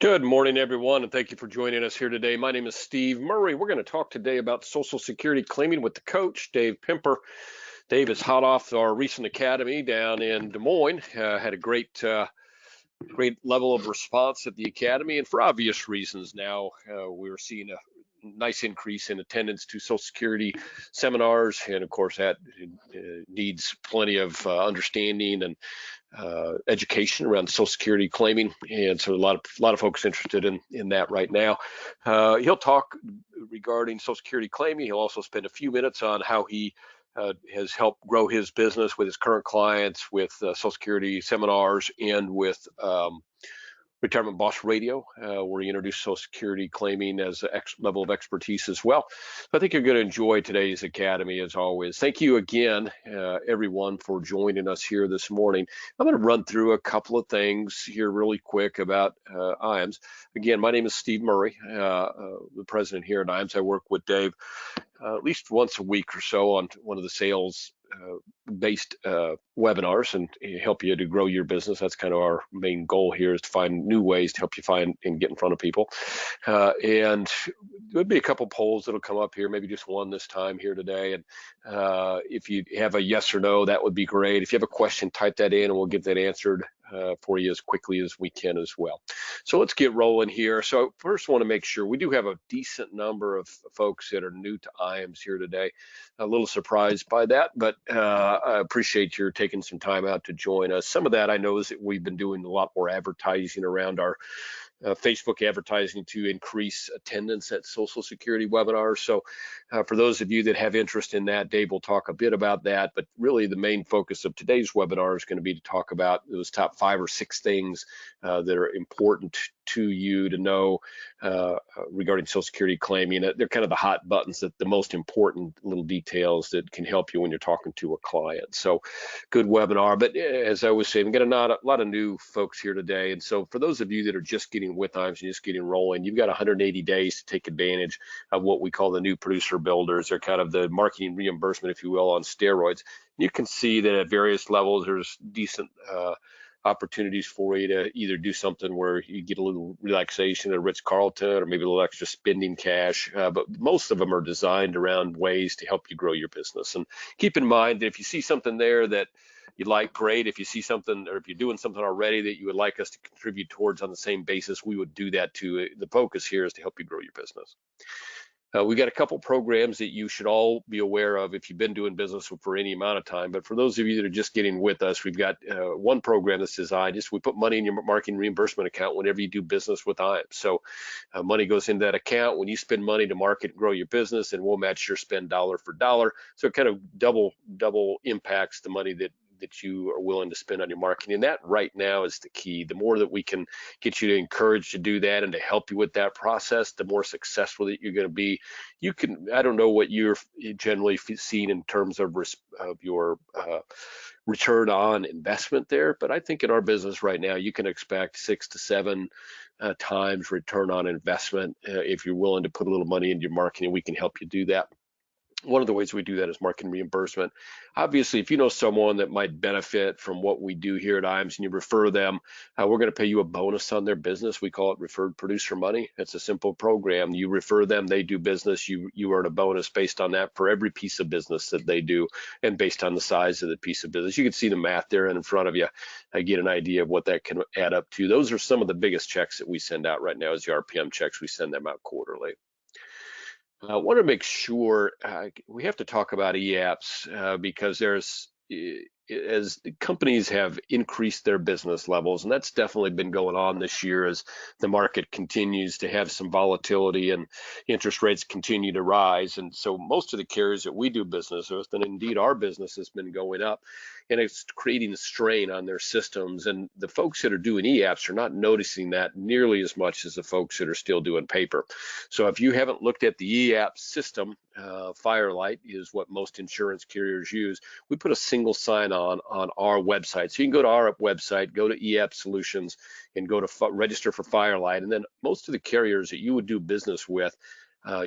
Good morning, everyone, and thank you for joining us here today. My name is Steve Murray. We're going to talk today about Social Security claiming with the coach, Dave Pimper. Dave is hot off our recent academy down in Des Moines. Had a great level of response at the academy, and for obvious reasons now, we're seeing a nice increase in attendance to Social Security seminars, and of course that needs plenty of understanding and education around Social Security claiming, and so a lot of folks interested in that right now. He'll talk regarding Social Security claiming. He'll also spend a few minutes on how he has helped grow his business with his current clients, with Social Security seminars, and with Retirement Boss Radio, where he introduced Social Security claiming as a level of expertise as well. So I think you're going to enjoy today's Academy as always. Thank you again, everyone, for joining us here this morning. I'm going to run through a couple of things here really quick about IAMS. Again, my name is Steve Murray, the president here at IAMS. I work with Dave at least once a week or so on one of the sales based webinars and help you to grow your business. That's kind of our main goal here, is to find new ways to help you find and get in front of people. And there'll be a couple polls that'll come up here, maybe just one this time here today. And if you have a yes or no, that would be great. If you have a question, type that in and we'll get that answered for you as quickly as we can as well. So let's get rolling here. So first, I want to make sure we do have a decent number of folks that are new to IAMS here today. A little surprised by that, but I appreciate your taking some time out to join us. Some of that I know is that we've been doing a lot more advertising around our Facebook advertising to increase attendance at Social Security webinars. So for those of you that have interest in that, Dave will talk a bit about that, but really the main focus of today's webinar is going to be to talk about those top 5 or 6 things that are important to you to know regarding Social Security claiming. They're kind of the hot buttons, that the most important little details that can help you when you're talking to a client. So good webinar. But as I was saying, we've got a lot of new folks here today. And so for those of you that are just getting with IAMS and just getting rolling, you've got 180 days to take advantage of what we call the new producer builders. They're kind of the marketing reimbursement, if you will, on steroids. You can see that at various levels, there's decent opportunities for you to either do something where you get a little relaxation at Ritz-Carlton or maybe a little extra spending cash, but most of them are designed around ways to help you grow your business. And keep in mind that if you see something there that you like, great. If you see something, or if you're doing something already that you would like us to contribute towards on the same basis, we would do that too. The focus here is to help you grow your business. We got a couple programs that you should all be aware of if you've been doing business for any amount of time. But for those of you that are just getting with us, we've got one program that's designed, we put money in your marketing reimbursement account whenever you do business with IAMS. So money goes into that account when you spend money to market and grow your business, and we'll match your spend dollar for dollar. So it kind of double impacts the money that you are willing to spend on your marketing. And that right now is the key. The more that we can get you to encourage to do that and to help you with that process, the more successful that you're going to be. I don't know what you're generally seeing in terms of your return on investment there, but I think in our business right now, you can expect 6 to 7 times return on investment if you're willing to put a little money into your marketing. We can help you do that. One of the ways we do that is marketing reimbursement. Obviously, if you know someone that might benefit from what we do here at IAMS and you refer them, we're going to pay you a bonus on their business. We call it referred producer money. It's a simple program. You refer them, they do business, you earn a bonus based on that for every piece of business that they do, and based on the size of the piece of business. You can see the math there in front of you. I get an idea of what that can add up to. Those are some of the biggest checks that we send out right now, is the RPM checks. We send them out quarterly. I want to make sure we have to talk about EAPS because as the companies have increased their business levels, and that's definitely been going on this year as the market continues to have some volatility and interest rates continue to rise. And so most of the carriers that we do business with, and indeed our business, has been going up, and it's creating a strain on their systems. And the folks that are doing EAPS are not noticing that nearly as much as the folks that are still doing paper. So if you haven't looked at the EAPS system, Firelight is what most insurance carriers use. We put a single sign-on our website. So you can go to our website, go to EAPS Solutions, and go to register for Firelight. And then most of the carriers that you would do business with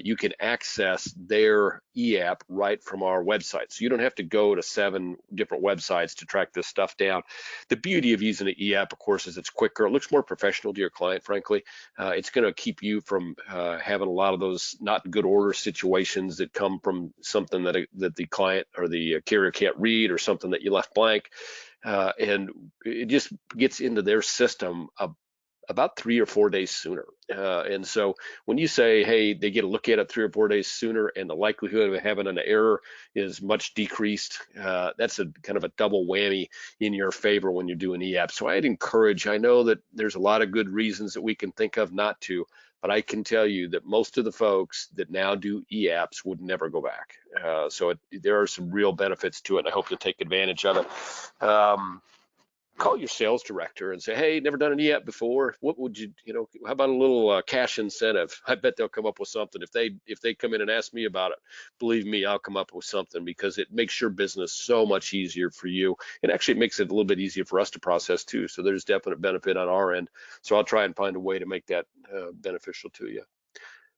you can access their e-app right from our website. So you don't have to go to 7 different websites to track this stuff down. The beauty of using an e-app, of course, is it's quicker. It looks more professional to your client, frankly. It's going to keep you from having a lot of those not good order situations that come from something that the client or the carrier can't read, or something that you left blank. And it just gets into their system about 3 or 4 days sooner. And so when you say, hey, they get a look at it 3 or 4 days sooner, and the likelihood of having an error is much decreased, that's a kind of a double whammy in your favor when you're doing e-apps. So I'd encourage, I know that there's a lot of good reasons that we can think of not to, but I can tell you that most of the folks that now do e-apps would never go back. There are some real benefits to it, and I hope you'll take advantage of it. Call your sales director and say, hey, never done an e-app before. What would you, how about a little cash incentive? I bet they'll come up with something. If they come in and ask me about it, believe me, I'll come up with something, because it makes your business so much easier for you. And actually, it makes it a little bit easier for us to process too. So there's definite benefit on our end. So I'll try and find a way to make that beneficial to you.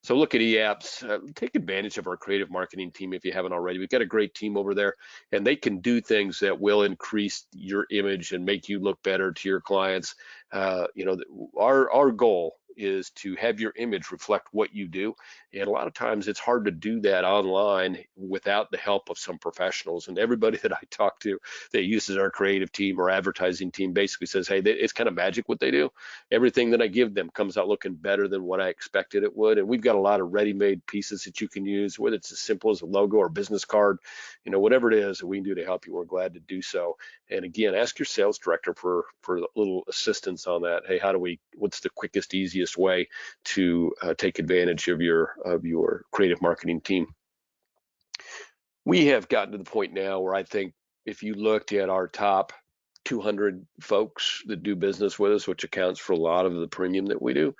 So look at e-apps, take advantage of our creative marketing team if you haven't already. We've got a great team over there, and they can do things that will increase your image and make you look better to your clients. Our goal is to have your image reflect what you do. And a lot of times it's hard to do that online without the help of some professionals. And everybody that I talk to that uses our creative team or advertising team basically says, hey, it's kind of magic what they do. Everything that I give them comes out looking better than what I expected it would. And we've got a lot of ready-made pieces that you can use, whether it's as simple as a logo or business card, whatever it is that we can do to help you, we're glad to do so. And again, ask your sales director for a little assistance on that. Hey, what's the quickest, easiest way to take advantage of your creative marketing team? We have gotten to the point now where I think if you looked at our top 200 folks that do business with us, which accounts for a lot of the premium that we do,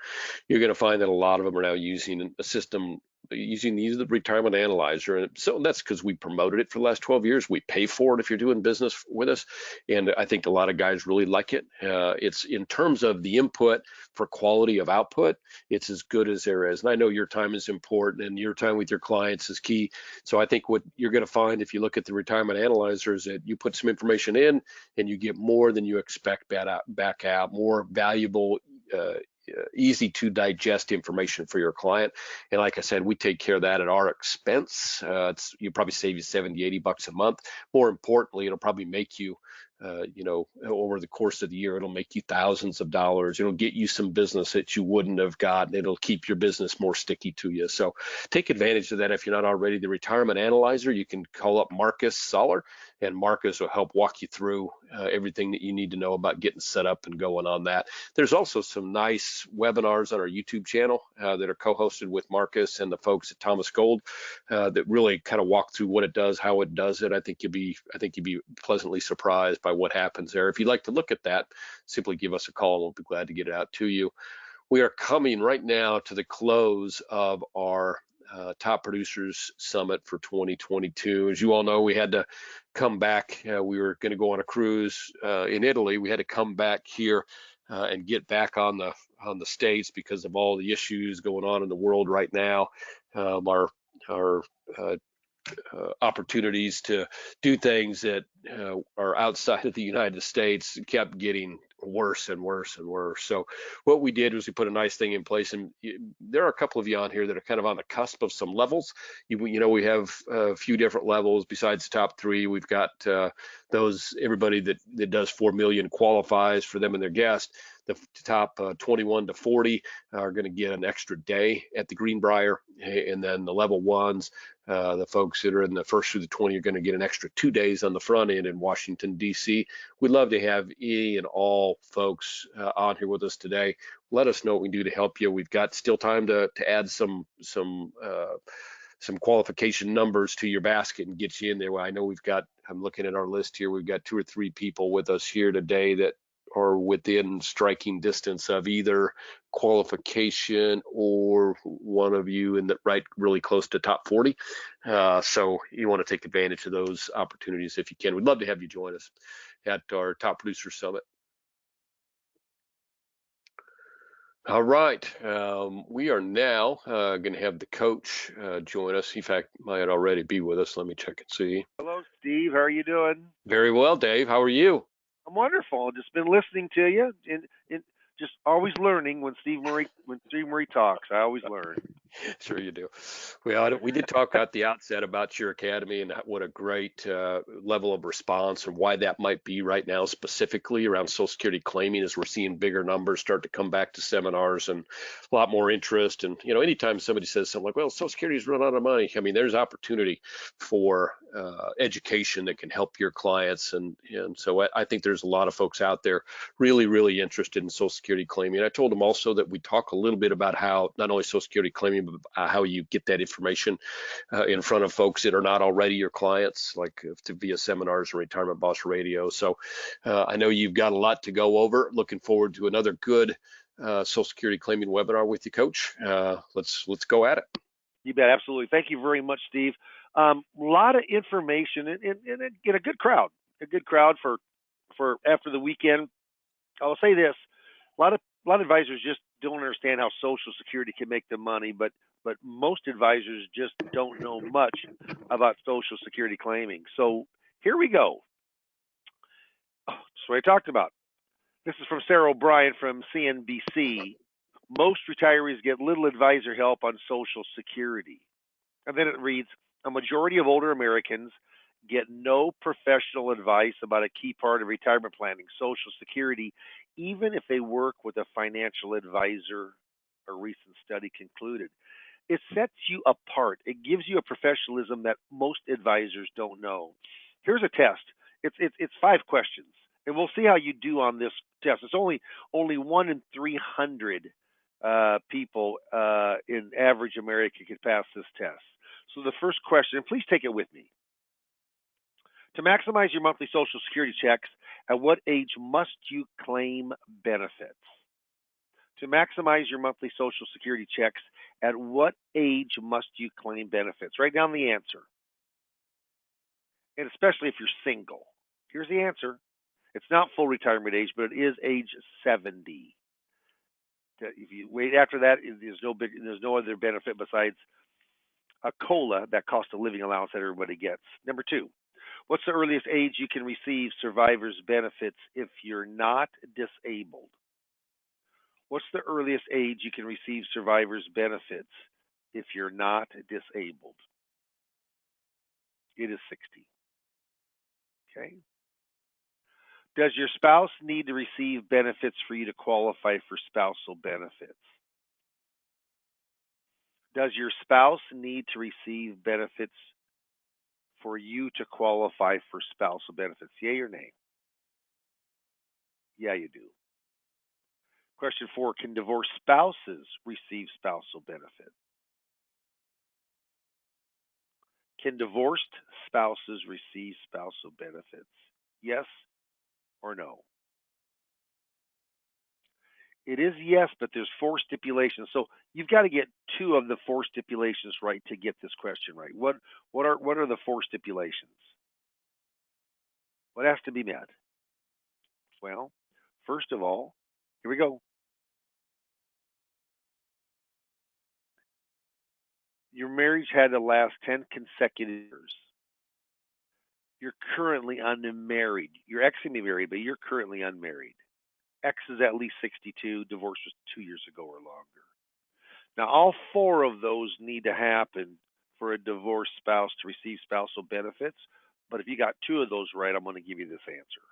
you're going to find that a lot of them are now using a system, using the retirement analyzer. And so that's because we promoted it for the last 12 years. We pay for it if you're doing business with us. And I think a lot of guys really like it. It's in terms of the input for quality of output, it's as good as there is. And I know your time is important, and your time with your clients is key. So I think what you're going to find if you look at the retirement analyzer is that you put some information in and you get more than you expect back out, more valuable, easy to digest information for your client. And like I said, we take care of that at our expense. You probably save you 70, 80 bucks a month. More importantly, it'll probably make you, over the course of the year, it'll make you thousands of dollars. It'll get you some business that you wouldn't have gotten. It'll keep your business more sticky to you. So take advantage of that. If you're not already the retirement analyzer, you can call up Marcus Soller, and Marcus will help walk you through everything that you need to know about getting set up and going on that. There's also some nice webinars on our YouTube channel that are co-hosted with Marcus and the folks at Thomas Gold that really kind of walk through what it does, how it does it. I think you'll be pleasantly surprised by what happens there. If you'd like to look at that, simply give us a call and we'll be glad to get it out to you. We are coming right now to the close of our Top Producers Summit for 2022. As you all know, we had to come back. We were going to go on a cruise in Italy. We had to come back here and get back on the States because of all the issues going on in the world right now. Our opportunities to do things that are outside of the United States kept getting worse and worse and worse. So what we did was we put a nice thing in place, and there are a couple of you on here that are kind of on the cusp of some levels. We have a few different levels besides the top 3. We've got everybody that does 4 million qualifies for them and their guest. The top 21 to 40 are going to get an extra day at the Greenbrier, and then the level 1s, the folks that are in the first through the 20 are going to get an extra 2 days on the front end in Washington, D.C. We'd love to have any and all folks on here with us today. Let us know what we can do to help you. We've got still time to add some qualification numbers to your basket and get you in there. Well, I know I'm looking at our list here, we've got 2 or 3 people with us here today that are within striking distance of either qualification or one of you in the really close to top 40. So you want to take advantage of those opportunities if you can. We'd love to have you join us at our Top Producer Summit. All right. We are now going to have the coach join us. In fact, might already be with us. Let me check and see. Hello, Steve. How are you doing? Very well, Dave. How are you? I'm wonderful. Just been listening to you and just always learning when Steve Murray talks. I always learn. Sure you do. Well, we did talk at the outset about your academy and what a great level of response and why that might be right now, specifically around Social Security claiming, as we're seeing bigger numbers start to come back to seminars and a lot more interest. And anytime somebody says something like, "Well, Social Security's run out of money," I mean, there's opportunity for education that can help your clients, and so I think there's a lot of folks out there really interested in Social Security claiming. I told them also that we talk a little bit about how not only Social Security claiming, but how you get that information in front of folks that are not already your clients, like via seminars and Retirement Boss Radio. So I know you've got a lot to go over. Looking forward to another good Social Security claiming webinar with you, Coach. Let's go at it. You bet, absolutely. Thank you very much, Steve. A lot of information and get a good crowd for after the weekend. I'll say this: a lot of advisors just don't understand how Social Security can make them money, but most advisors just don't know much about Social Security claiming. So here we go. Oh, that's what I talked about. This is from Sarah O'Brien from CNBC. Most retirees get little advisor help on Social Security. And then it reads, a majority of older Americans get no professional advice about a key part of retirement planning, Social Security, even if they work with a financial advisor, a recent study concluded. It sets you apart. It gives you a professionalism that most advisors don't know. Here's a test. It's 5 questions, and we'll see how you do on this test. It's only 1 in 300 people in average America could pass this test. So the first question, and please take it with me. To maximize your monthly Social Security checks, at what age must you claim benefits? To maximize your monthly Social Security checks, at what age must you claim benefits? Write down the answer, and especially if you're single. Here's the answer. It's not full retirement age, but it is age 70. If you wait after that, there's no other benefit besides a COLA, that cost of living allowance that everybody gets. Number 2, what's the earliest age you can receive survivor's benefits if you're not disabled? What's the earliest age you can receive survivor's benefits if you're not disabled? It is 60. Okay. Does your spouse need to receive benefits for you to qualify for spousal benefits? Does your spouse need to receive benefits for you to qualify for spousal benefits? Yay or nay? Yeah, you do. Question 4, can divorced spouses receive spousal benefit? Can divorced spouses receive spousal benefits? Yes or no? It is yes, but there's 4 stipulations. So you've got to get 2 of the 4 stipulations right to get this question right. What are the 4 stipulations? What has to be met? Well, first of all, here we go. Your marriage had to last 10 consecutive years. You're currently unmarried. Your ex can be married, but you're currently unmarried. X is at least 62. Divorce was 2 years ago or longer. Now, all 4 of those need to happen for a divorced spouse to receive spousal benefits. But if you got 2 of those right, I'm going to give you this answer.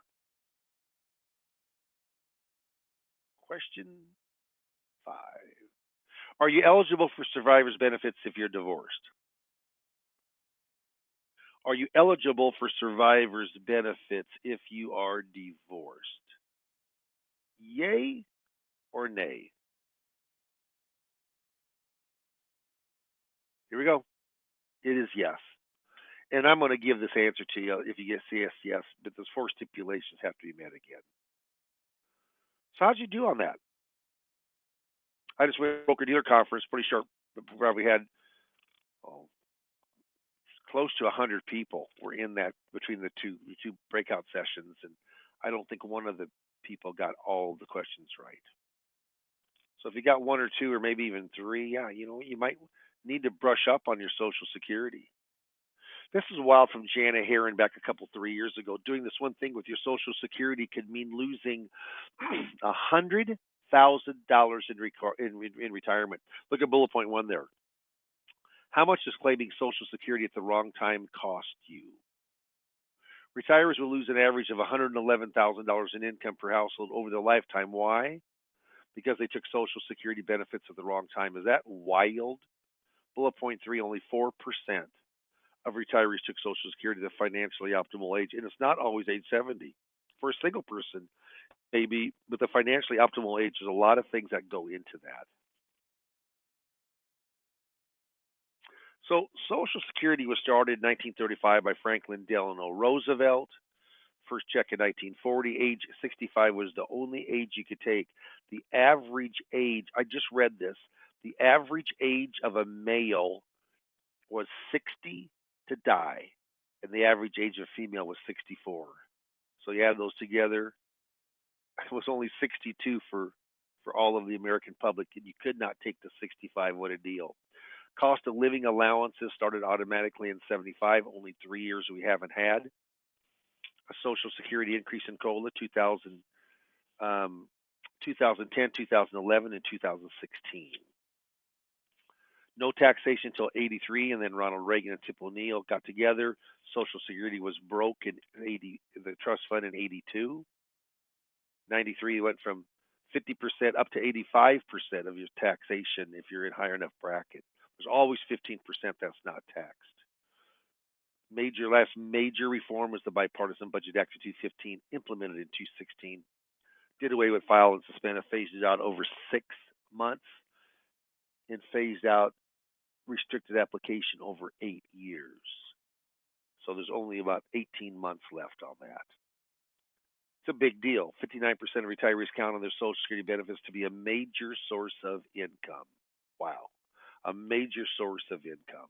Question 5. Are you eligible for survivor's benefits if you're divorced? Are you eligible for survivor's benefits if you are divorced? Yay or nay? Here we go. It is yes. And I'm going to give this answer to you if you get yes, yes, but those 4 stipulations have to be met again. So how'd you do on that? I just went to a broker dealer conference, pretty sure probably had oh, close to 100 people were in that between the two breakout sessions, and I don't think one of the people got all the questions right. So if you got one or two or maybe even three, yeah, you might need to brush up on your Social Security. This is wild from Jana Heron back a couple 3 years ago. Doing this one thing with your Social Security could mean losing $100,000 in retirement. Look at bullet point one there. How much does claiming Social Security at the wrong time cost you? Retirees will lose an average of $111,000 in income per household over their lifetime. Why? Because they took Social Security benefits at the wrong time. Is that wild? Bullet point three, only 4% of retirees took Social Security at the financially optimal age, and it's not always age 70. For a single person, maybe, but the financially optimal age, there's a lot of things that go into that. So Social Security was started in 1935 by Franklin Delano Roosevelt. First check in 1940. Age 65 was the only age you could take. The average age, I just read this, the average age of a male was 60 to die, and the average age of a female was 64. So you add those together, it was only 62 for all of the American public, and you could not take the 65. What a deal. Cost of living allowances started automatically in 75, only 3 years we haven't had. A Social Security increase in COLA 2010, 2011, and 2016. No taxation until 83, and then Ronald Reagan and Tip O'Neill got together. Social Security was broke in 80, the trust fund in 82. 93 went from 50% up to 85% of your taxation if you're in higher enough bracket. There's always 15% that's not taxed. Last major reform was the Bipartisan Budget Act of 2015, implemented in 2016. Did away with file and suspend, phased it out over 6 months, and phased out restricted application over 8 years. So there's only about 18 months left on that. It's a big deal. 59% of retirees count on their Social Security benefits to be a major source of income. Wow. A major source of income.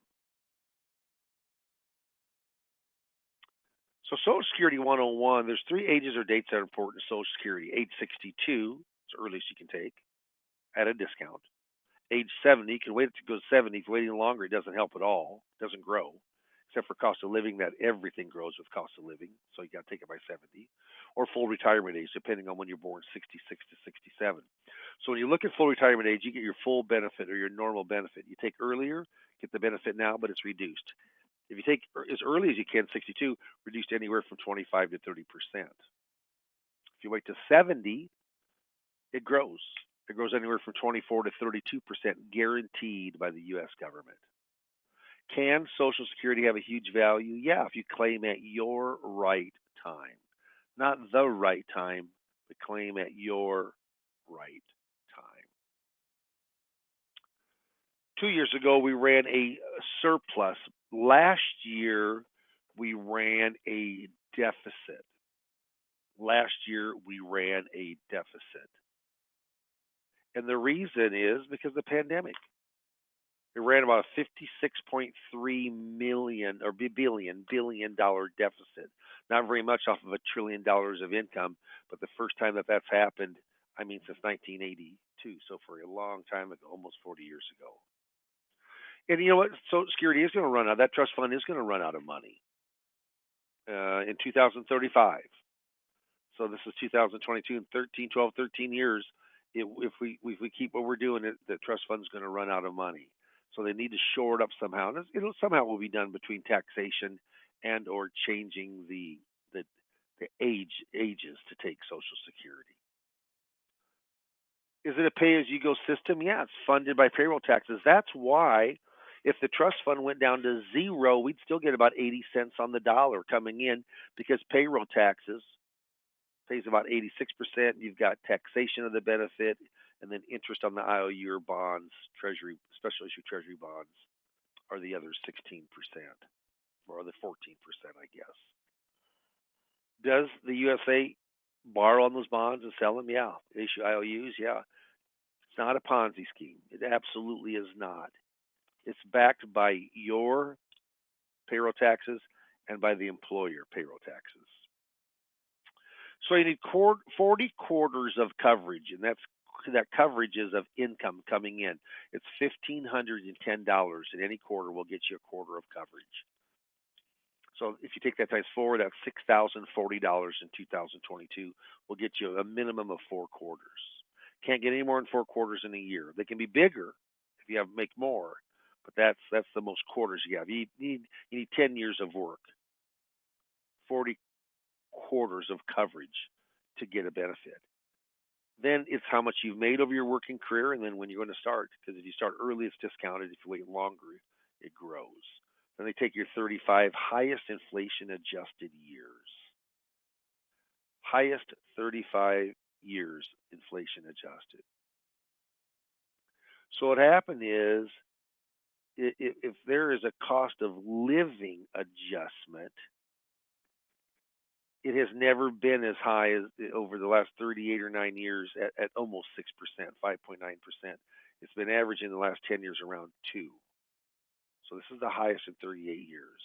So Social Security 101, there's 3 ages or dates that are important to Social Security. Age 62, it's the earliest you can take at a discount. Age 70, you can wait to go 70. If you're waiting longer, it doesn't help at all. It doesn't grow, except for cost of living. That everything grows with cost of living, so you got to take it by 70. Or full retirement age, depending on when you're born, 66 to 67. So when you look at full retirement age, you get your full benefit or your normal benefit. You take earlier, get the benefit now, but it's reduced. If you take as early as you can, 62, reduced anywhere from 25 to 30%. If you wait to 70, it grows. It grows anywhere from 24 to 32%, guaranteed by the U.S. government. Can Social Security have a huge value? Yeah, if you claim at your right time. Not the right time, but claim at your right time. 2 years ago, we ran a surplus. Last year, we ran a deficit. Last year, we ran a deficit. And the reason is because of the pandemic. It ran about a $56.3 billion deficit. Not very much off of $1 trillion of income, but the first time that that's happened, since 1982. So for a long time ago, almost 40 years ago. And you know what? Social Security is going to run out. That trust fund is going to run out of money in 2035. So this is 2022, and 13 years. If we keep what we're doing, the trust fund is going to run out of money. So they need to shore it up somehow. And it'll somehow will be done between taxation and or changing the ages to take Social Security. Is it a pay-as-you-go system? Yeah, it's funded by payroll taxes. That's why if the trust fund went down to zero, we'd still get about 80 cents on the dollar coming in because payroll taxes pays about 86%. You've got taxation of the benefit and then interest on the IOU or bonds, Treasury, special issue Treasury bonds are the other 16% or the 14%, I guess. Does the USA borrow on those bonds and sell them? Yeah. Issue IOUs? Yeah. It's not a Ponzi scheme. It absolutely is not. It's backed by your payroll taxes and by the employer payroll taxes. So you need 40 quarters of coverage, and that's see that coverage is of income coming in. It's $1,510 in any quarter will get you a quarter of coverage. So if you take that times four, that's $6,040 in 2022. Will get you a minimum of 4 quarters. Can't get any more than 4 quarters in a year. They can be bigger if you have make more, but that's the most quarters you have. You need 10 years of work, 40 quarters of coverage to get a benefit. Then it's how much you've made over your working career, and then when you're going to start. Because if you start early, it's discounted. If you wait longer, it grows. Then they take your 35 highest inflation adjusted years. Highest 35 years inflation adjusted. So what happened is, if there is a cost of living adjustment, it has never been as high as over the last 38 or 9 years at almost 6%, 5.9%. It's been averaging the last 10 years around 2. So this is the highest in 38 years.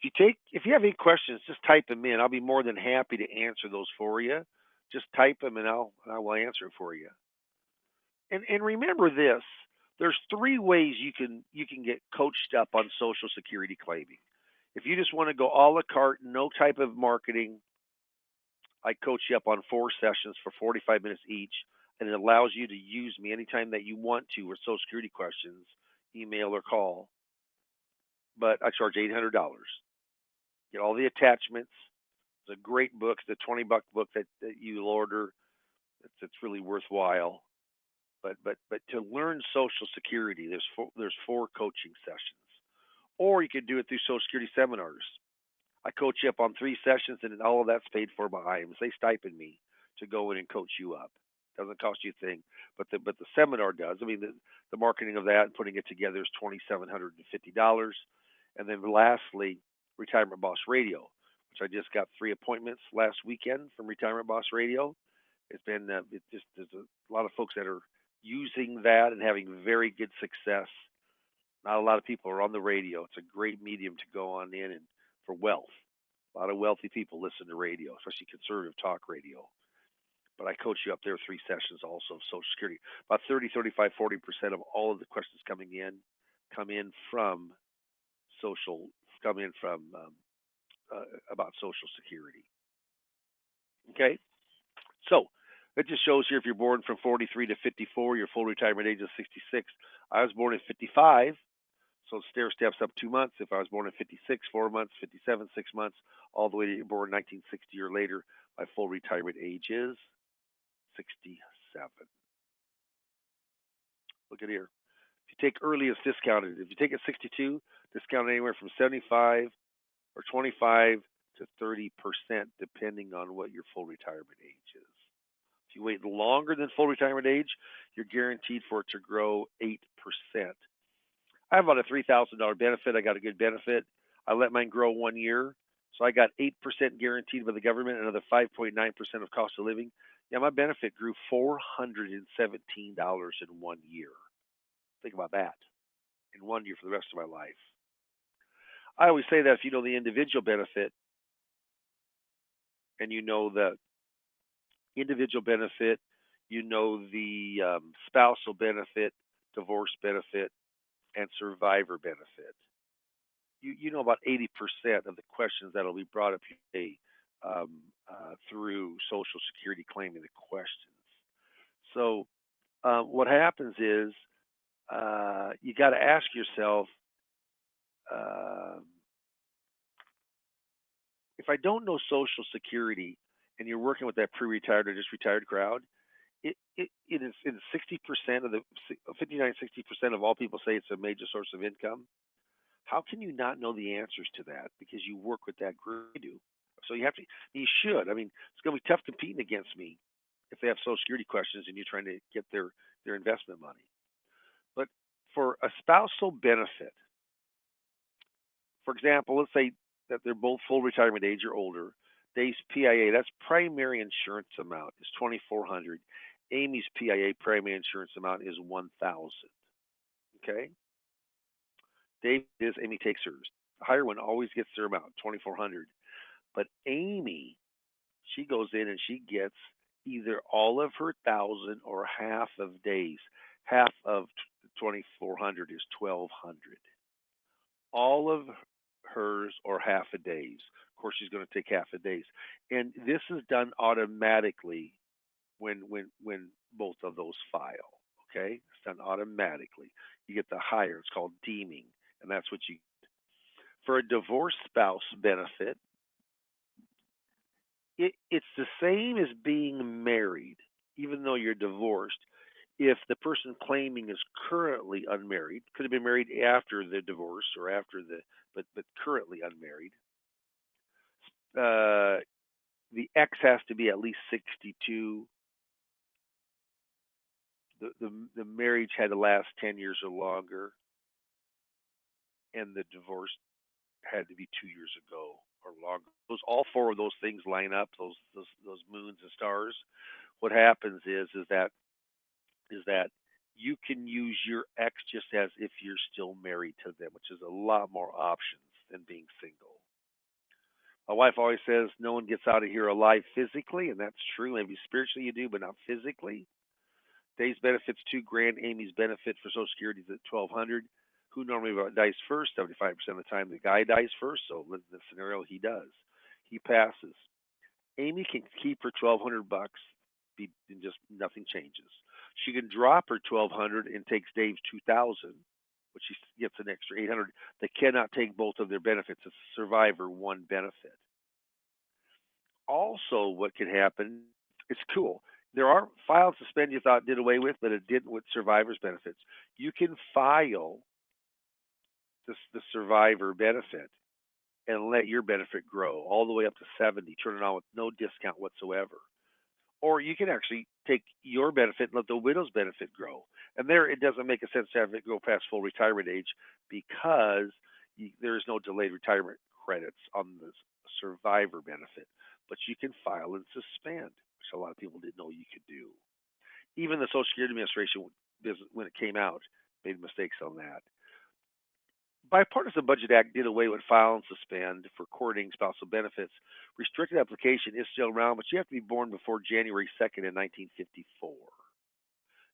If you have any questions, just type them in. I'll be more than happy to answer those for you. Just type them and I will answer it for you. And remember this: there's 3 ways you can get coached up on Social Security claiming. If you just want to go a la carte, no type of marketing, I coach you up on 4 sessions for 45 minutes each, and it allows you to use me anytime that you want to with Social Security questions, email or call. But I charge $800. Get all the attachments. It's a great book. It's a $20 book that you'll order. It's really worthwhile. But to learn Social Security, there's 4 coaching sessions. Or you could do it through Social Security seminars. I coach you up on 3 sessions, and all of that's paid for by IAMS. They stipend me to go in and coach you up. Doesn't cost you a thing, but the seminar does. I mean, the marketing of that and putting it together is $2,750. And then lastly, Retirement Boss Radio, which I just got 3 appointments last weekend from Retirement Boss Radio. It's been there's a lot of folks that are using that and having very good success. Not a lot of people are on the radio. It's a great medium to go on in and for wealth. A lot of wealthy people listen to radio, especially conservative talk radio. But I coach you up there 3 sessions also of Social Security. About 30, 35, 40% of all of the questions come in from about Social Security. Okay? So it just shows here if you're born from 43 to 54, your full retirement age is 66. I was born at 55, so it stair steps up 2 months. If I was born at 56, 4 months, 57, 6 months, all the way to you're born 1960 or later, my full retirement age is 67. Look at here. If you take early, it's discounted. If you take it 62, discounted anywhere from 75 or 25 to 30%, depending on what your full retirement age is. If you wait longer than full retirement age, you're guaranteed for it to grow 8%. I have about a $3,000 benefit. I got a good benefit. I let mine grow 1 year. So I got 8% guaranteed by the government, another 5.9% of cost of living. Yeah, my benefit grew $417 in 1 year. Think about that. In 1 year for the rest of my life. I always say that if you know the individual benefit and you know the individual benefit, you know the spousal benefit, divorce benefit, and survivor benefit. You know about 80% of the questions that will be brought up today through Social Security claiming the questions. So what happens is you got to ask yourself, if I don't know Social Security and you're working with that pre-retired or just retired crowd, it is 60% of the 59-60% of all people say it's a major source of income. How can you not know the answers to that? Because you work with that group. You do. So you should. I mean, it's going to be tough competing against me if they have Social Security questions and you're trying to get their investment money. But for a spousal benefit, for example, let's say that they're both full retirement age or older. Dave's PIA, that's primary insurance amount, is $2,400. Amy's PIA primary insurance amount is $1,000. Okay? Dave is, Amy takes hers. The higher one always gets their amount, $2,400. But Amy, she goes in and she gets either all of her 1,000 or half of days. Half of 2,400 is 1,200. All of hers or half a day's. Of course, she's going to take half a day's, and this is done automatically when both of those file. Okay, it's done automatically. You get the higher. It's called deeming, and that's what you for a divorced spouse benefit. It's the same as being married, even though you're divorced. If the person claiming is currently unmarried, could have been married after the divorce or after the, but currently unmarried, uh, the ex has to be at least 62. The marriage had to last 10 years or longer, and the divorce had to be 2 years ago or longer. Those all four of those things line up. Those moons and stars. What happens is that you can use your ex just as if you're still married to them, which is a lot more options than being single. My wife always says no one gets out of here alive physically, and that's true. Maybe spiritually you do, but not physically. Dave's benefits 2 grand. Amy's benefit for Social Security is at 1,200. Who normally dies first? 75% of the time, the guy dies first. So in the scenario, he does. He passes. Amy can keep her 1,200 bucks, and just nothing changes. She can drop her 1,200 and takes Dave's 2,000, which she gets an extra 800. They cannot take both of their benefits. It's a survivor one benefit. Also, what can happen? It's cool. There are file suspend you thought did away with, but it didn't with survivor's benefits. You can file the survivor benefit and let your benefit grow all the way up to 70, turn it on with no discount whatsoever. Or you can actually take your benefit and let the widow's benefit grow. And there, it doesn't make a sense to have it go past full retirement age because there is no delayed retirement credits on the survivor benefit. But you can file and suspend, which a lot of people didn't know you could do. Even the Social Security Administration, when it came out, made mistakes on that. Bipartisan Budget Act did away with file and suspend for coordinating spousal benefits. Restricted application is still around, but you have to be born before January 2nd in 1954.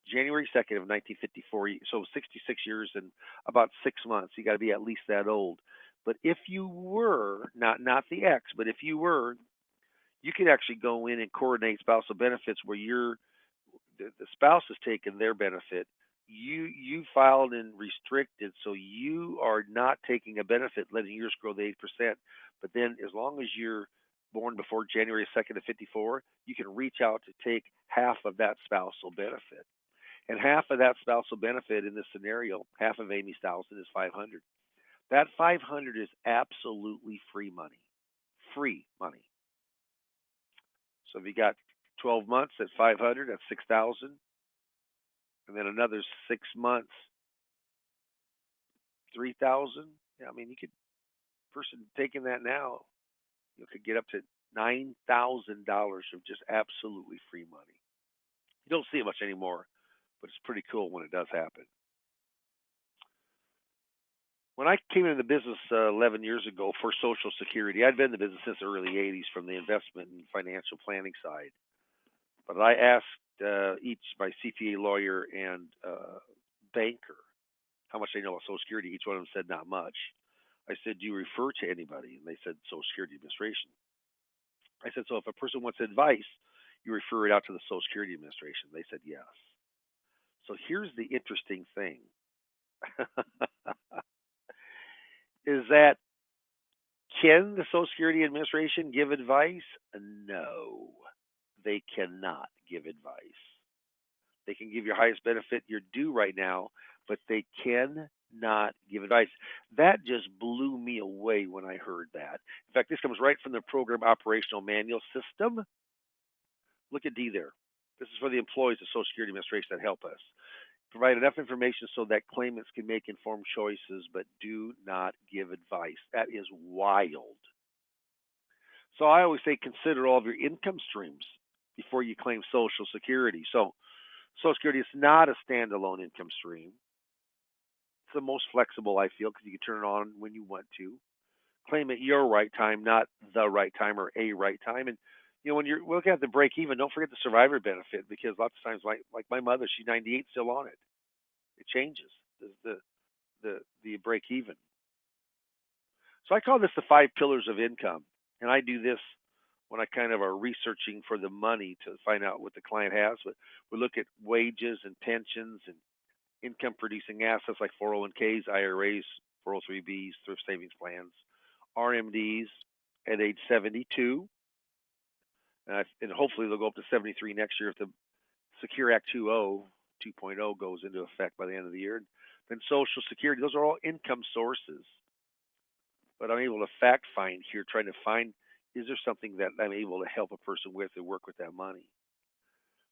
January 2nd of 1954, so 66 years and about 6 months. You got to be at least that old. But if you were, not the ex, but if you were, you could actually go in and coordinate spousal benefits where the spouse is taking their benefit. You filed and restricted, so you are not taking a benefit, letting yours grow the 8%. But then, as long as you're born before January 2nd of 54, you can reach out to take half of that spousal benefit. And half of that spousal benefit in this scenario, half of Amy's 1,000 is 500. That 500 is absolutely free money. Free money. So if you got 12 months at 500, that's 6,000. And then another 6 months, 3,000. Yeah, I mean, you could person taking that now, you could get up to $9,000 of just absolutely free money. You don't see it much anymore, but it's pretty cool when it does happen. When I came into the business 11 years ago for Social Security, I'd been in the business since the early 80s from the investment and financial planning side. But I asked each my CPA lawyer and banker how much they know about Social Security. Each one of them said not much. I said, do you refer to anybody? And they said Social Security Administration. I said, so if a person wants advice, you refer it out to the Social Security Administration. They said yes. So here's the interesting thing. Is that can the Social Security Administration give advice? No, they cannot give advice. They can give your highest benefit you're due right now, but they cannot give advice. That just blew me away when I heard that. In fact, this comes right from the Program Operational Manual System. Look at D there. This is for the employees of Social Security Administration that help us. Provide enough information so that claimants can make informed choices, but do not give advice. That is wild. So I always say consider all of your income streams before you claim Social Security. So Social Security is not a standalone income stream. It's the most flexible, I feel, because you can turn it on when you want to. Claim at your right time, not the right time or a right time. And when you're looking at the break even, don't forget the survivor benefit, because lots of times, like my mother, she's 98, still on it. It changes the break even. So I call this the 5 pillars of income, and I do this when I kind of are researching for the money to find out what the client has. But we look at wages and pensions and income producing assets like 401ks, IRAs, 403bs, thrift savings plans, RMDs at age 72, and hopefully they'll go up to 73 next year if the Secure Act 2.0 goes into effect by the end of the year. Then Social Security, those are all income sources. But I'm able to fact find here, trying to find, is there something that I'm able to help a person with or work with that money?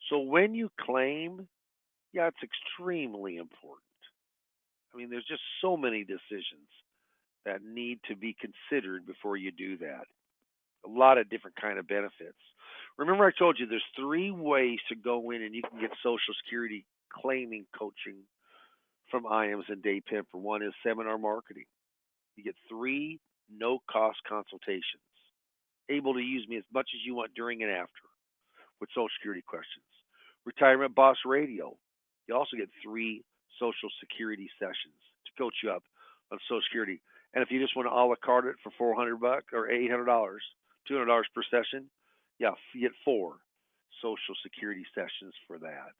So when you claim, yeah, it's extremely important. I mean, there's just so many decisions that need to be considered before you do that. A lot of different kind of benefits. Remember, I told you there's 3 ways to go in and you can get Social Security claiming coaching from IAMS and Dave Pimper. One is seminar marketing. You get 3 no-cost consultations, able to use me as much as you want during and after with Social Security questions. Retirement Boss Radio. You also get 3 Social Security sessions to coach you up on Social Security. And if you just want to a la carte it for $400 or $800, $200 per session, yeah, you get 4 Social Security sessions for that.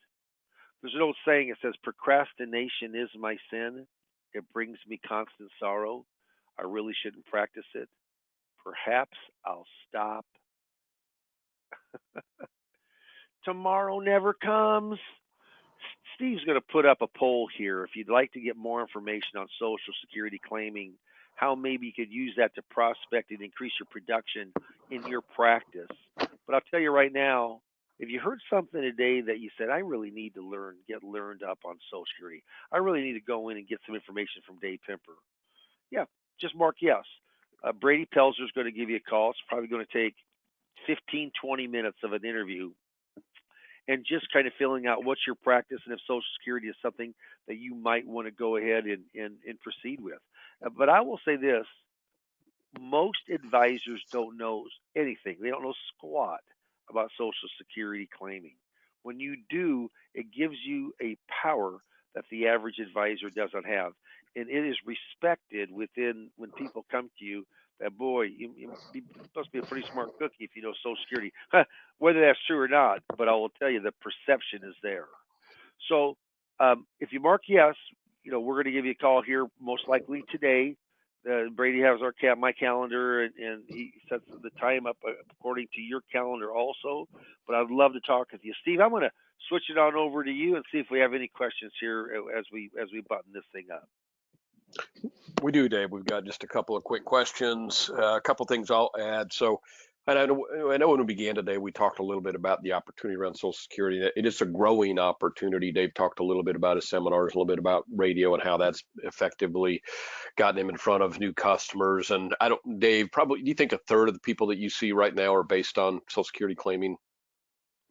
There's an old saying, it says, procrastination is my sin. It brings me constant sorrow. I really shouldn't practice it. Perhaps I'll stop. Tomorrow never comes. Steve's going to put up a poll here. If you'd like to get more information on Social Security claiming, how maybe you could use that to prospect and increase your production in your practice. But I'll tell you right now, if you heard something today that you said, I really need to get learned up on Social Security, I really need to go in and get some information from Dave Pimper, yeah, just mark yes. Brady Pelzer is going to give you a call. It's probably going to take 15, 20 minutes of an interview, and just kind of filling out what's your practice and if Social Security is something that you might want to go ahead and proceed with. But I will say this, most advisors don't know anything. They don't know squat about Social Security claiming. When you do, it gives you a power that the average advisor doesn't have. And it is respected within when people come to you that, boy, you must be a pretty smart cookie if you know Social Security. Whether that's true or not, but I will tell you the perception is there. So if you mark yes, we're going to give you a call here most likely today. Brady has my calendar, and he sets the time up according to your calendar also. But I'd love to talk with you, Steve. I'm going to switch it on over to you and see if we have any questions here as we button this thing up. We do, Dave. We've got just a couple of quick questions, a couple of things I'll add. So, and I know when we began today, we talked a little bit about the opportunity around Social Security. It is a growing opportunity. Dave talked a little bit about his seminars, a little bit about radio and how that's effectively gotten him in front of new customers. And Dave, probably, do you think a third of the people that you see right now are based on Social Security claiming?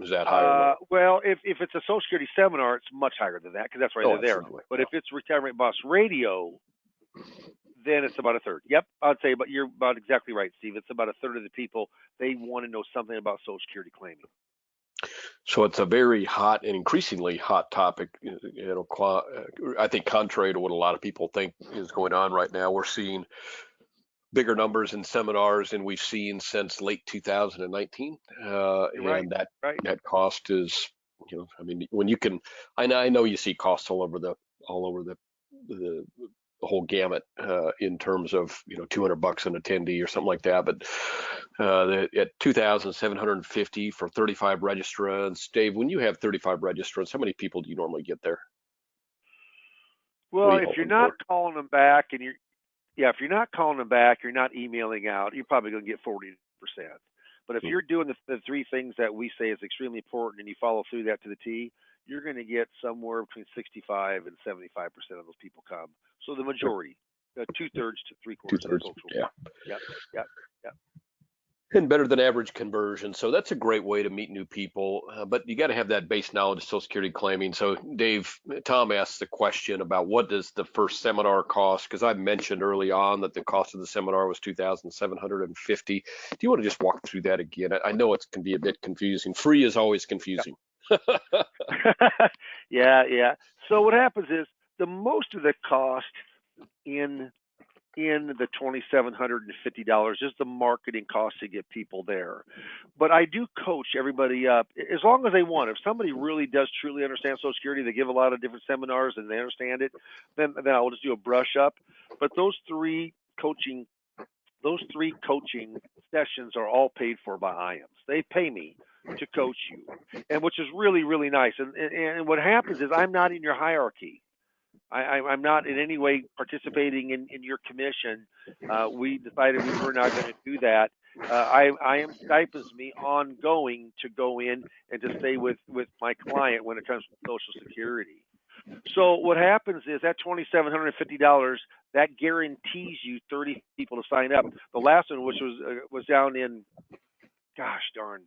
Is that higher? Well, if it's a Social Security seminar, it's much higher than that because that's why they're there. But if it's Retirement Boss Radio, then it's about a third. Yep, I'd say, but you're about exactly right, Steve. It's about a third of the people, they want to know something about Social Security claiming. So it's a very hot and increasingly hot topic. I think contrary to what a lot of people think is going on right now, we're seeing bigger numbers in seminars than we've seen since late 2019. Right, and that right. that cost is, I mean, when you can, I know you see costs all over the whole gamut in terms of $200 an attendee or something like that, but at $2,750 for 35 registrants. Dave, when you have 35 registrants, how many people do you normally get there? Well, if you're not calling them back and if you're not calling them back, you're not emailing out, you're probably going to get 40%. But if you're doing the 3 things that we say is extremely important and you follow through that to the T, you're going to get somewhere between 65 and 75% of those people come. So the majority, 2/3 to 3/4 of the folks will come. Yep. and better than average conversion. So that's a great way to meet new people. But you got to have that base knowledge of Social Security claiming. So Tom asked the question about what does the first seminar cost? Because I mentioned early on that the cost of the seminar was $2,750. Do you want to just walk through that again? I know it can be a bit confusing. Free is always confusing. Yeah. So what happens is the most of the cost in the $2,750 is the marketing cost to get people there. But I do coach everybody up as long as they want. If somebody really does truly understand Social Security, they give a lot of different seminars and they understand it, then I'll just do a brush up. But those three coaching sessions are all paid for by IAMS. They pay me to coach you, and which is really, really nice. And what happens is I'm not in your hierarchy. I'm not in any way participating in your commission. We decided we were not going to do that. IAM stipends me ongoing to go in and to stay with my client when it comes to Social Security. So what happens is that $2,750 that guarantees you 30 people to sign up. The last one, which was down in, gosh darn,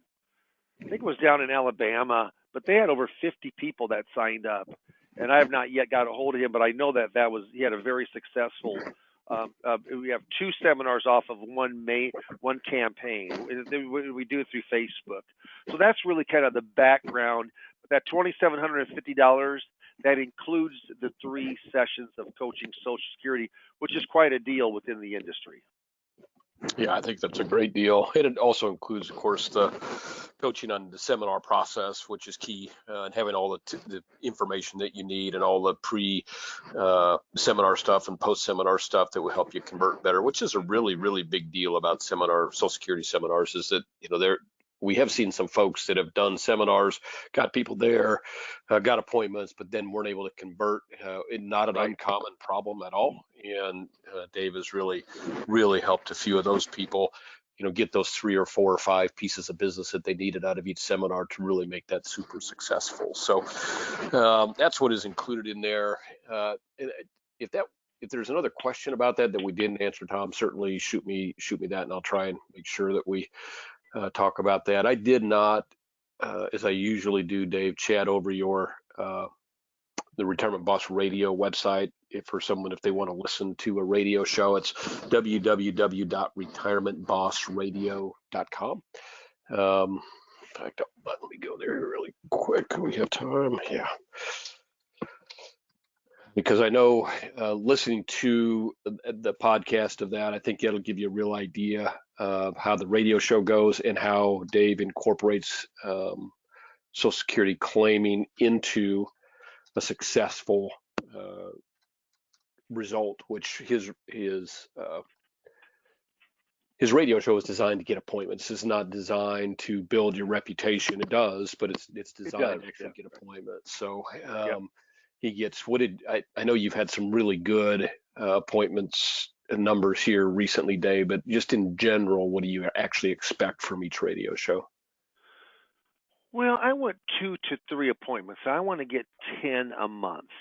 I think it was down in Alabama, but they had over 50 people that signed up, and I have not yet got a hold of him, but I know that he had a very successful. We have 2 seminars off of one campaign. We do it through Facebook, so that's really kind of the background. That $2,750 that includes the 3 sessions of coaching Social Security, which is quite a deal within the industry. Yeah, I think that's a great deal. And it also includes, of course, the coaching on the seminar process, which is key, and having all the information that you need and all the pre-seminar stuff and post-seminar stuff that will help you convert better, which is a really, really big deal about Social Security seminars, is that, we have seen some folks that have done seminars, got people there, got appointments, but then weren't able to convert. Not an uncommon problem at all. And Dave has really, really helped a few of those people, get those 3 or 4 or 5 pieces of business that they needed out of each seminar to really make that super successful. So that's what is included in there. If there's another question about that we didn't answer, Tom, certainly shoot me that, and I'll try and make sure that we talk about that. I did not, as I usually do, Dave, chat over the Retirement Boss Radio website. If they want to listen to a radio show, it's www.retirementbossradio.com. In fact, let me go there really quick. We have time. Yeah. Because I know listening to the podcast of that, I think it'll give you a real idea of how the radio show goes and how Dave incorporates Social Security claiming into a successful result, which his radio show is designed to get appointments. It's not designed to build your reputation. It does, but it's designed to actually get appointments. So he gets, I know you've had some really good appointments and numbers here recently, Dave, but just in general, what do you actually expect from each radio show? Well, I want 2 to 3 appointments. I want to get 10 a month.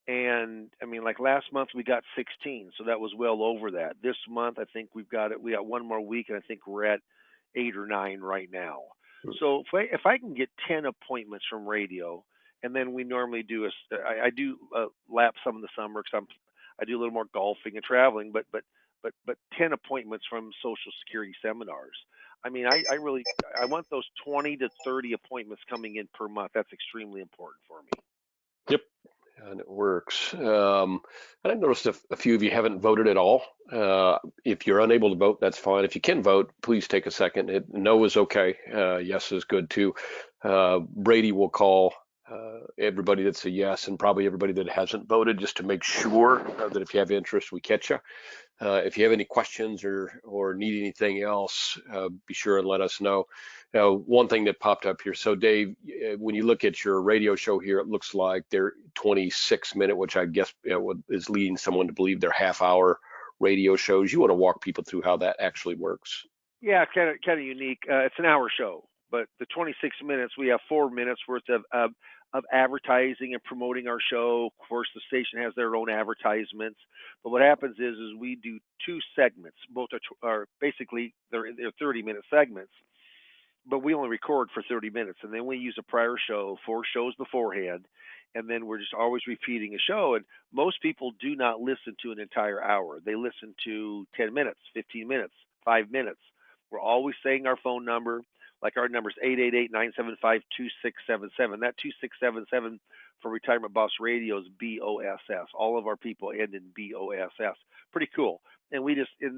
And I mean, like last month we got 16, so that was well over that. This month I think we got 1 more week, and I think we're at 8 or 9 right now. So if I can get 10 appointments from radio, and then we normally do I do lap some in the summer because I do a little more golfing and traveling, but 10 appointments from Social Security seminars. I mean, I really want those 20 to 30 appointments coming in per month. That's extremely important for me. Yep. And it works. And I've noticed a few of you haven't voted at all. If you're unable to vote, that's fine. If you can vote, please take a second. No is okay. Yes is good too. Brady will call everybody that's a yes, and probably everybody that hasn't voted, just to make sure that if you have interest, we catch you. If you have any questions or need anything else, be sure and let us know. Now, one thing that popped up here. So Dave, when you look at your radio show here, it looks like they're 26-minute, which I guess is leading someone to believe they're half-hour radio shows. You want to walk people through how that actually works? Yeah, kind of unique. It's an hour show, but the 26 minutes, we have 4 minutes worth of of advertising and promoting our show. Of course, the station has their own advertisements. But what happens is we do two segments. Both are basically they're 30-minute segments, but we only record for 30 minutes, and then we use a prior show, 4 shows beforehand, and then we're just always repeating a show. And most people do not listen to an entire hour. They listen to 10 minutes, 15 minutes, 5 minutes. We're always saying our phone number, like our number is 888-975-2677. That 2677 for Retirement Boss Radio is BOSS. All of our people end in BOSS. Pretty cool. And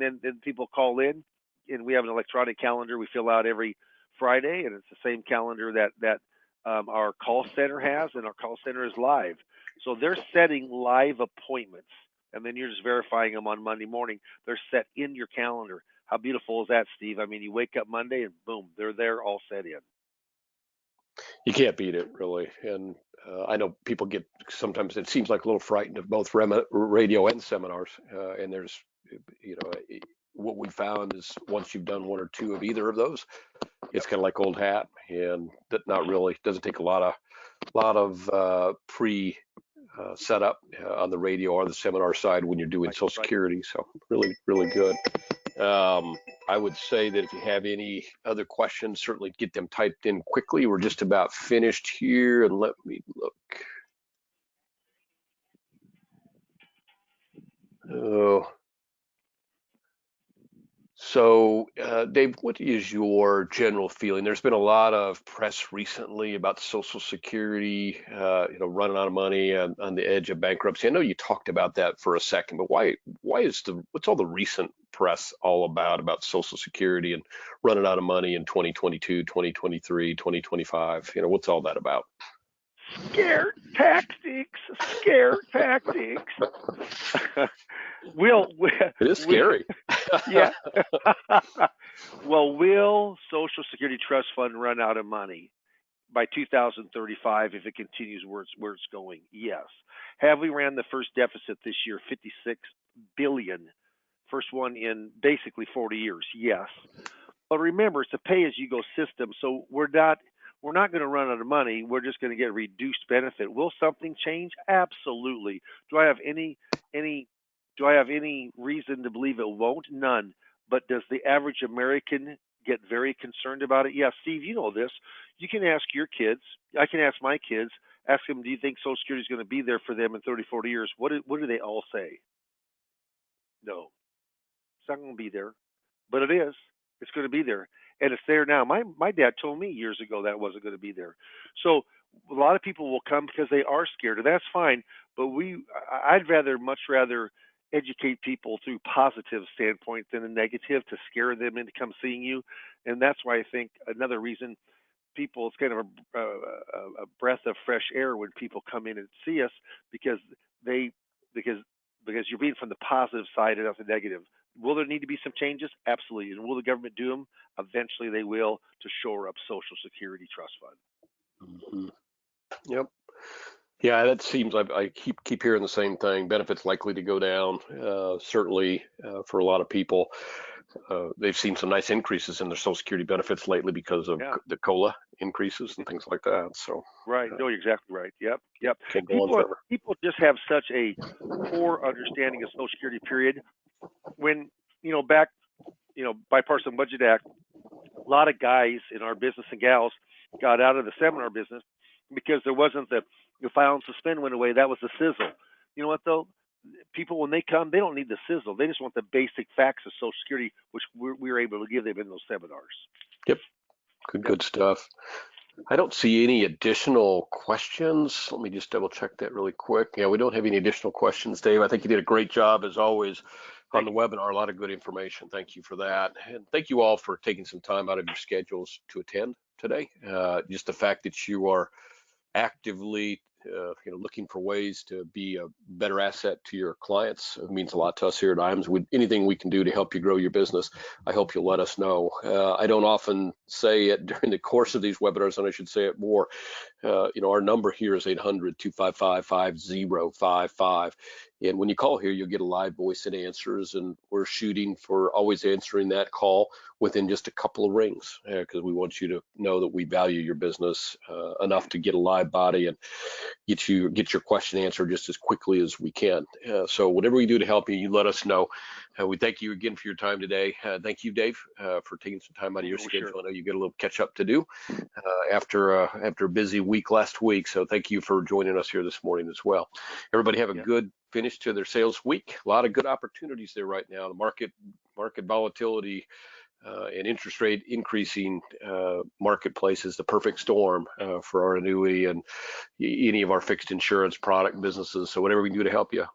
then people call in, and we have an electronic calendar we fill out every Friday, and it's the same calendar that our call center has, and our call center is live. So they're setting live appointments, and then you're just verifying them on Monday morning. They're set in your calendar. How beautiful is that, Steve? I mean, you wake up Monday and boom, they're there, all set in. You can't beat it, really. And I know people get, sometimes it seems like a little frightened of both radio and seminars. And there's, what we found is once you've done 1 or 2 of either of those, it's kind of like old hat, and that not really doesn't take a lot of pre setup on the radio or the seminar side when you're doing Social Security. So really, really good. I would say that if you have any other questions, certainly get them typed in quickly. We're just about finished here, and let me look. Oh. So, Dave, what is your general feeling? There's been a lot of press recently about Social Security, running out of money and on the edge of bankruptcy. I know you talked about that for a second, but what's all the recent press all about Social Security and running out of money in 2022, 2023, 2025? What's all that about? Scare tactics. It is scary. Yeah. Well, will Social Security Trust Fund run out of money by 2035 if it continues where it's going? Yes. Have we ran the first deficit this year, 56 billion? First one in basically 40 years. Yes. But remember, it's a pay-as-you-go system, so we're not going to run out of money. We're just going to get reduced benefit. Will something change? Absolutely. Do I have any reason to believe it won't? None. But does the average American get very concerned about it? Yeah, Steve, you know this. You can ask your kids. I can ask my kids. Ask them, do you think Social Security is going to be there for them in 30, 40 years? What do they all say? No. It's not going to be there. But it is. It's going to be there. And it's there now. My dad told me years ago that wasn't going to be there. So a lot of people will come because they are scared, and that's fine. But I'd much rather educate people through positive standpoint than a negative to scare them into come seeing you. And that's why I think another reason it's kind of a breath of fresh air when people come in and see us, because you're being from the positive side and not the negative. Will there need to be some changes? Absolutely. And will the government do them? Eventually they will, to shore up Social Security Trust Fund. Mm-hmm. Yep. Yeah, that seems like I keep hearing the same thing. Benefits likely to go down, certainly for a lot of people. They've seen some nice increases in their Social Security benefits lately because of the COLA increases and things like that. So right, no, you're exactly right. Yep. People just have such a poor understanding of Social Security. Period. When Bipartisan Budget Act, a lot of guys in our business and gals got out of the seminar business because there wasn't the file and suspend went away. That was the sizzle. You know what though? People, when they come, they don't need the sizzle. They just want the basic facts of Social Security, which we were able to give them in those seminars. Yep. Good stuff. I don't see any additional questions. Let me just double check that really quick. Yeah, we don't have any additional questions, Dave. I think you did a great job as always on the webinar. A lot of good information. Thank you for that. And thank you all for taking some time out of your schedules to attend today. Just the fact that you are actively looking for ways to be a better asset to your clients. It means a lot to us here at IAMS. Anything we can do to help you grow your business, I hope you'll let us know. I don't often say it during the course of these webinars, and I should say it more. Our number here is 800-255-5055. And when you call here, you'll get a live voice and answers. And we're shooting for always answering that call within just a couple of rings, because we want you to know that we value your business enough to get a live body and get your question answered just as quickly as we can. So whatever we do to help you, you let us know. We thank you again for your time today. Thank you, Dave, for taking some time out of your schedule. Sure. I know you get a little catch up to do after a busy week last week. So thank you for joining us here this morning as well. Everybody have a good finish to their sales week. A lot of good opportunities there right now. The market volatility and interest rate increasing marketplace is the perfect storm for our annuity and any of our fixed insurance product businesses. So whatever we can do to help you,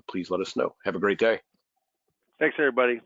please let us know. Have a great day. Thanks, everybody.